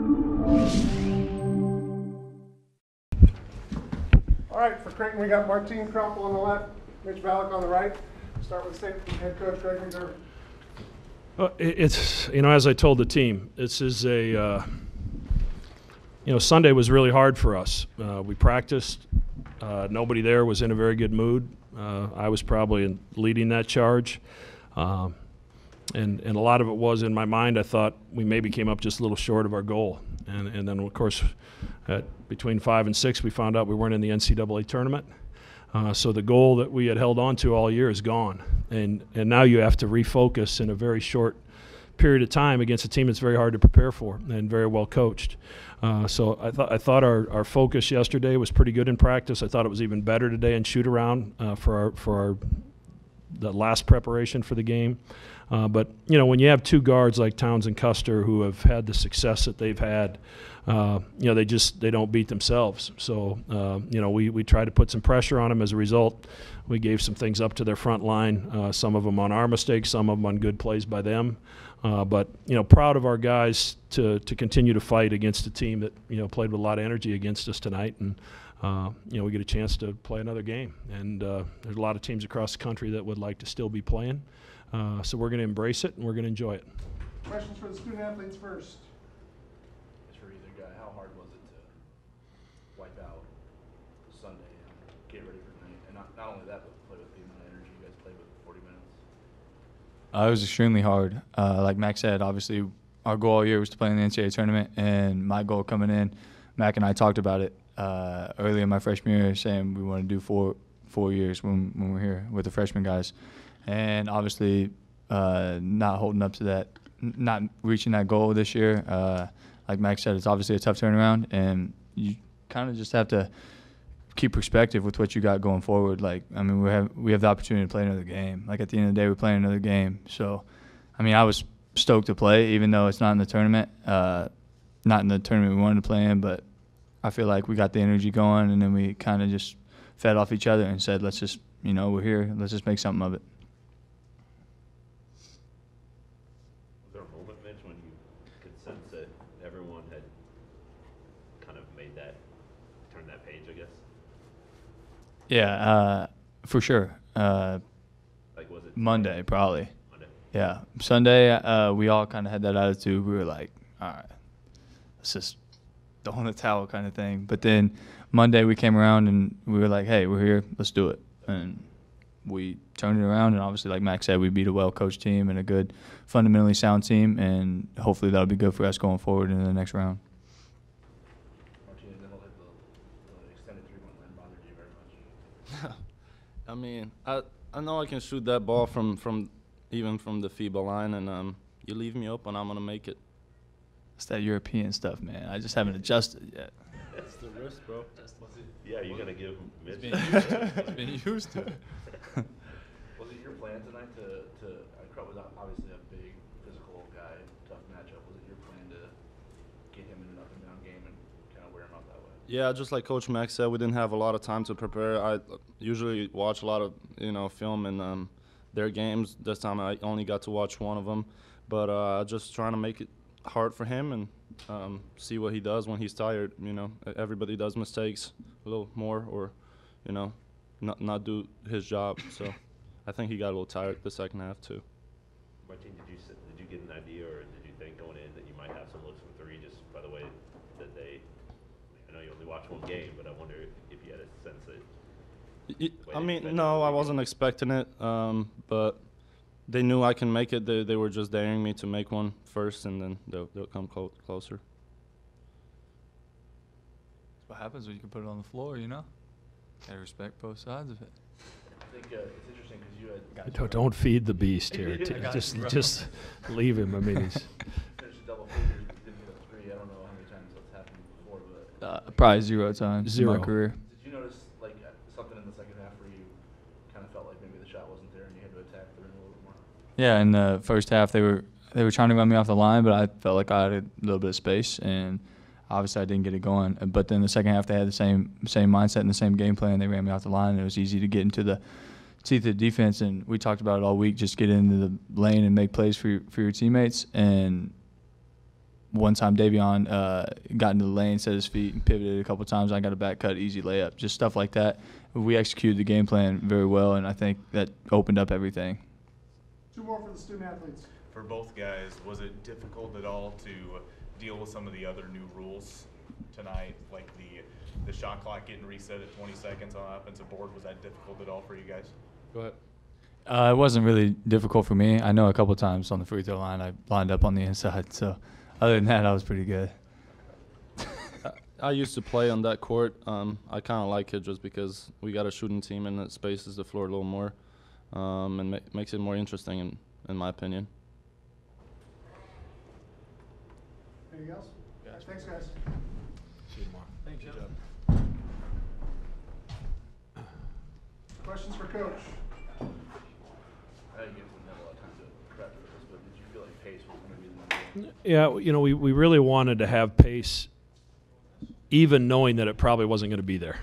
All right, for Creighton, we got Martine Kroppel on the left, Mitch Valek on the right. Start with state head coach Greg McDermott. It's, as I told the team, this is a, Sunday was really hard for us. We practiced. Nobody there was in a very good mood. I was probably leading that charge. And a lot of it was in my mind. I thought we maybe came up just a little short of our goal. And then, of course, between 5 and 6, we found out we weren't in the NCAA tournament. So the goal that we had held on to all year is gone. And now you have to refocus in a very short period of time against a team that's very hard to prepare for and very well coached. So I thought our focus yesterday was pretty good in practice. I thought it was even better today in shoot around for the last preparation for the game. But when you have two guards like Towns and Custer who have had the success that they've had, they don't beat themselves. So we tried to put some pressure on them. As a result, we gave some things up to their front line. Some of them on our mistakes, some of them on good plays by them. But proud of our guys to continue to fight against a team that played with a lot of energy against us tonight, and we get a chance to play another game. And there's a lot of teams across the country that would like to still be playing. So we're going to embrace it and we're going to enjoy it. Questions for the student athletes first. It's for either guy. How hard was it to wipe out Sunday and get ready for tonight? And not only that, but play with the amount of energy you guys played with 40 minutes. It was extremely hard. Like Mac said, obviously our goal all year was to play in the NCAA tournament, and my goal coming in, Mac and I talked about it early in my freshman year, saying we want to do four years when we're here with the freshman guys. And obviously not holding up to that, not reaching that goal this year. Like Mac said, it's obviously a tough turnaround, and you kind of just have to keep perspective with what you got going forward. Like, I mean, we have the opportunity to play another game. Like, at the end of the day, we're playing another game. So, I mean, I was stoked to play, even though it's not in the tournament. Not in the tournament we wanted to play in, but I feel like we got the energy going, and then we kind of just fed off each other and said, let's just, we're here. Let's just make something of it. Was there a moment, Mitch, when you could sense that everyone had kind of turned that page, I guess? Yeah, for sure. Like, was it Monday, probably. Monday? Yeah. Sunday, we all kind of had that attitude. We were like, all right, let's just throw in the towel kind of thing. But then Monday we came around and we were like, hey, we're here. Let's do it. And we turned it around. And obviously, like Max said, we beat a well-coached team and a good, fundamentally sound team. And hopefully that'll be good for us going forward in the next round. I mean, I know I can shoot that ball from even from the FIBA line, and you leave me open, I'm gonna make it. It's that European stuff, man. I just haven't adjusted yet. It's the wrist, bro. Yeah, you're gonna give Mitch. He's been used to it. Was it your plan tonight to Crut was obviously a big physical guy, tough matchup. Was it your plan to get him in an up and down game and kind of wear him out that way? Yeah, just like Coach Max said, we didn't have a lot of time to prepare. I usually watch a lot of film and their games. This time I only got to watch one of them, but just trying to make it hard for him and see what he does when he's tired. Everybody does mistakes a little more, or not do his job. So I think he got a little tired the second half too. Martine, did you get an idea, or did you think going in that you might have some looks from three, just by the way that they? I know you only watched one game, but I wonder if you had a sense that. No, I wasn't expecting it, but they knew I can make it. They were just daring me to make one first, and then they'll come closer. That's what happens when you can put it on the floor, Gotta respect both sides of it. I think it's interesting because you had Don't feed the beast here. Just leave him. I mean, he's finished a double figures, didn't get a three. I don't know how many times that's happened before, but Probably 0 times in my career. Did you notice something in the second half where you kind of felt like maybe the shot wasn't there and you had to attack the rim a little bit more? Yeah, in the first half they were trying to run me off the line, but I felt like I had a little bit of space, and obviously I didn't get it going. But then the second half they had the same mindset and the same game plan. They ran me off the line, and it was easy to get into the teeth of the defense. And we talked about it all week, just get into the lane and make plays for your teammates. And one time Davion got into the lane, set his feet, and pivoted a couple times. I got a back cut, easy layup, just stuff like that. We executed the game plan very well, and I think that opened up everything. 2 more for the student athletes. For both guys, was it difficult at all to deal with some of the other new rules tonight, like the shot clock getting reset at 20 seconds on the offensive board? Was that difficult at all for you guys? Go ahead. It wasn't really difficult for me. I know a couple times on the free throw line I lined up on the inside, so other than that, I was pretty good. I used to play on that court. I kind of like it just because we got a shooting team and it spaces the floor a little more, and makes it more interesting in my opinion. Anything else? Thanks, guys. See you tomorrow. Thank Good you. job. Questions for Coach? I didn't have a lot of time to prep for this, but did you feel like pace was going to be the number one? Yeah, you know, we really wanted to have pace, even knowing that it probably wasn't going to be there,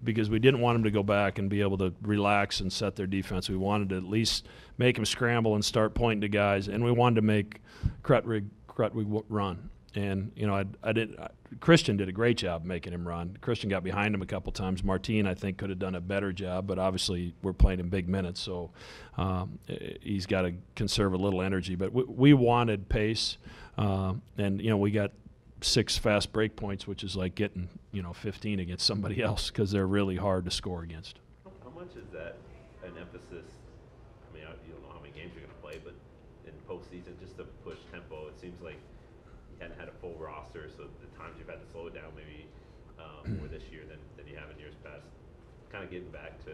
because we didn't want them to go back and be able to relax and set their defense. We wanted to at least make them scramble and start pointing to guys, and we wanted to make Krutwig run. And you know, Christian did a great job making him run. Christian got behind him a couple times. Martin, I think, could have done a better job, but obviously we're playing in big minutes, so he's got to conserve a little energy. But we wanted pace, and you know, we got 6 fast break points, which is like getting 15 against somebody else because they're really hard to score against. How much is that an emphasis? I mean, you don't know how many games you're going to play, but in postseason, just to push tempo, it seems like you hadn't had a full roster, so the times you've had to slow it down maybe more this year than you have in years past. Kind of getting back to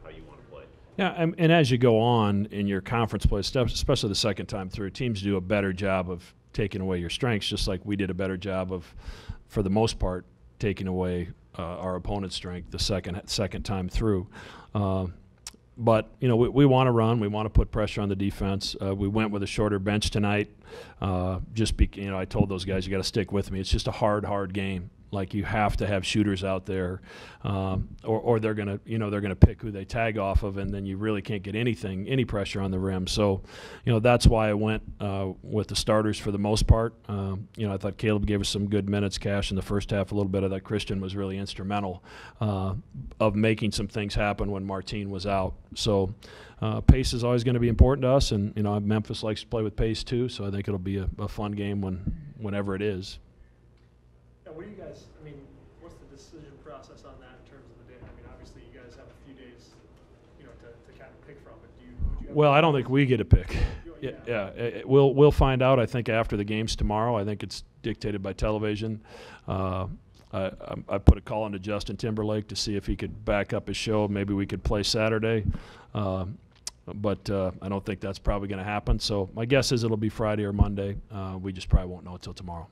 how you want to play. Yeah, and as you go on in your conference play, especially the second time through, teams do a better job of taking away your strengths, just like we did a better job of, for the most part, taking away our opponent's strength the second time through. But you know, we want to run. We want to put pressure on the defense. We went with a shorter bench tonight. I told those guys, you got to stick with me. It's just a hard game. Like, you have to have shooters out there, or they're gonna pick who they tag off of, and then you really can't get any pressure on the rim. So, that's why I went with the starters for the most part. I thought Caleb gave us some good minutes. Cash in the first half, a little bit of that. Christian was really instrumental of making some things happen when Martin was out. So, pace is always going to be important to us, and Memphis likes to play with pace too. So I think it'll be a fun game whenever it is. What do you guys, what's the decision process on that in terms of the day? Obviously you guys have a few days, to kind of pick from, but would you have Well, I don't think we get a pick. Yeah. We'll find out, I think, after the games tomorrow. I think it's dictated by television. I put a call into Justin Timberlake to see if he could back up his show. Maybe we could play Saturday. But I don't think that's probably going to happen. So my guess is it'll be Friday or Monday. We just probably won't know until tomorrow.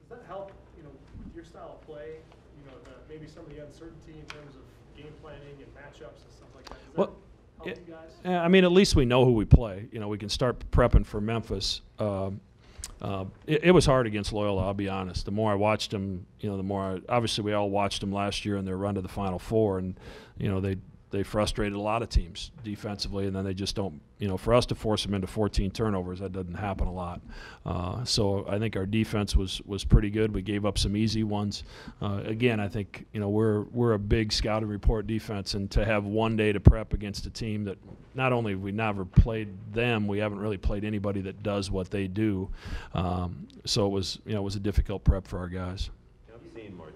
Does that help, with your style of play, maybe some of the uncertainty in terms of game planning and matchups and stuff like that? Does that help you guys? Yeah, at least we know who we play. We can start prepping for Memphis. It was hard against Loyola, I'll be honest. The more I watched them, obviously we all watched them last year in their run to the Final Four, and they frustrated a lot of teams defensively, and then they just don't, for us to force them into 14 turnovers, that doesn't happen a lot. So I think our defense was pretty good. We gave up some easy ones. Again, I think, we're a big scouting report defense, and to have one day to prep against a team that not only have we never played them, we haven't really played anybody that does what they do. So it was a difficult prep for our guys. I've seen Martin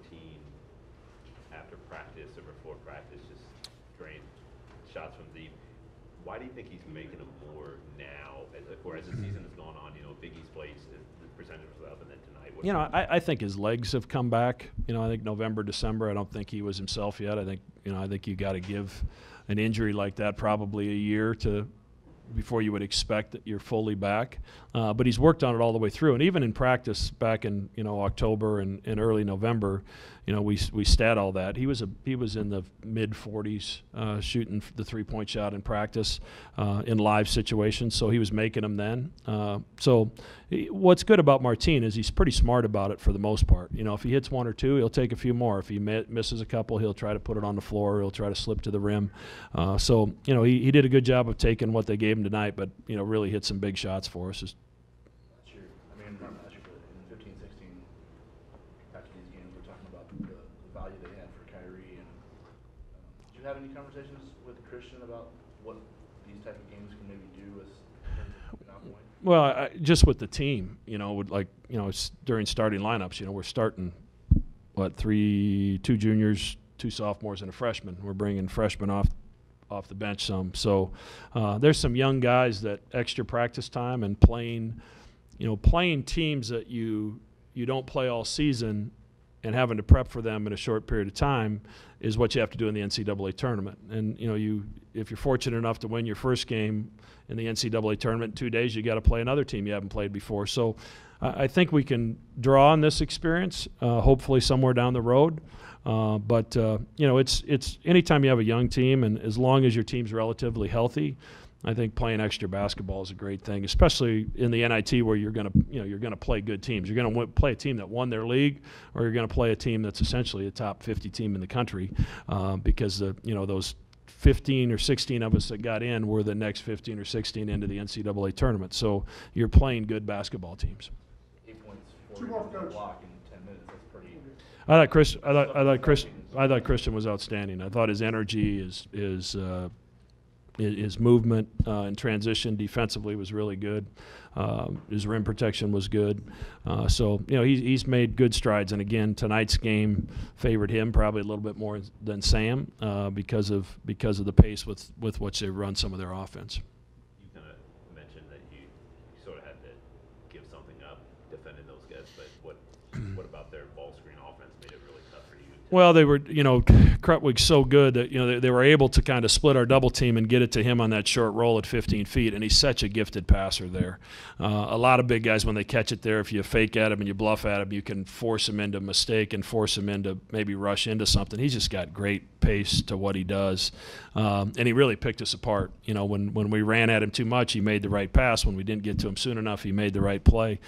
after practice or before practice just drain shots from deep. Why do you think he's making them more now, as the season has gone on? Big East plays, the percentage was up, and then tonight. I think his legs have come back. I think November, December, I don't think he was himself yet. I think you got to give an injury like that probably a year before you would expect that you're fully back. But he's worked on it all the way through. And even in practice back in October and early November, we stat all that. He was in the mid-40s shooting the three-point shot in practice in live situations, so he was making them then. What's good about Martin is he's pretty smart about it for the most part. If he hits one or two, he'll take a few more. If he misses a couple, he'll try to put it on the floor. He'll try to slip to the rim. He did a good job of taking what they gave him tonight, but really hit some big shots for us. Not sure. I'm not sure, but in value they had for Kyrie. And did you have any conversations with Christian about what these type of games can maybe do with coming out point? Well, just with the team, it's during starting lineups, we're starting, two juniors, 2 sophomores, and a freshman. We're bringing freshmen off the bench some. So there's some young guys that extra practice time and playing teams that you don't play all season and having to prep for them in a short period of time is what you have to do in the NCAA tournament. And, if you're fortunate enough to win your first game in the NCAA tournament in 2 days, you got to play another team you haven't played before. So I think we can draw on this experience, hopefully somewhere down the road. But it's anytime you have a young team, and as long as your team's relatively healthy, I think playing extra basketball is a great thing, especially in the NIT where you're going to play good teams. You're going to play a team that won their league, or you're going to play a team that's essentially a top 50 team in the country, because those 15 or 16 of us that got in were the next 15 or 16 into the NCAA tournament. So you're playing good basketball teams. 8 points, 2 more, Coach. block in 10 minutes. That's pretty. I thought Christian was outstanding. I thought his energy, his movement in transition defensively was really good. His rim protection was good. So he's made good strides. And again, tonight's game favored him probably a little bit more than Sam because of the pace with which they run some of their offense. You kind of mentioned that you sort of had to give something up defending those guys, but what about their ball screen offense made it really tough for you? Well, they were, Krutwig's so good that, they were able to kind of split our double team and get it to him on that short roll at 15 feet, and he's such a gifted passer there. A lot of big guys, when they catch it there, if you fake at him and you bluff at him, you can force him into a mistake and force him into maybe rush into something. He's just got great pace to what he does, and he really picked us apart. When we ran at him too much, he made the right pass. When we didn't get to him soon enough, he made the right play,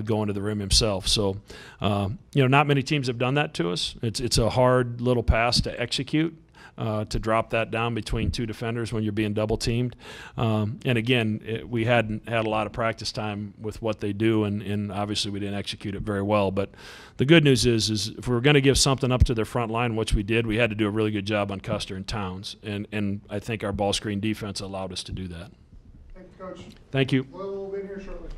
going to the rim himself. So, not many teams have done that to us. It's a hard little pass to execute, to drop that down between 2 defenders when you're being double teamed. And again, we hadn't had a lot of practice time with what they do, and obviously we didn't execute it very well. But the good news is if we were going to give something up to their front line, which we did, we had to do a really good job on Custer and Towns. And I think our ball screen defense allowed us to do that. Thank you, Coach. Thank you. Loyola will be in here shortly.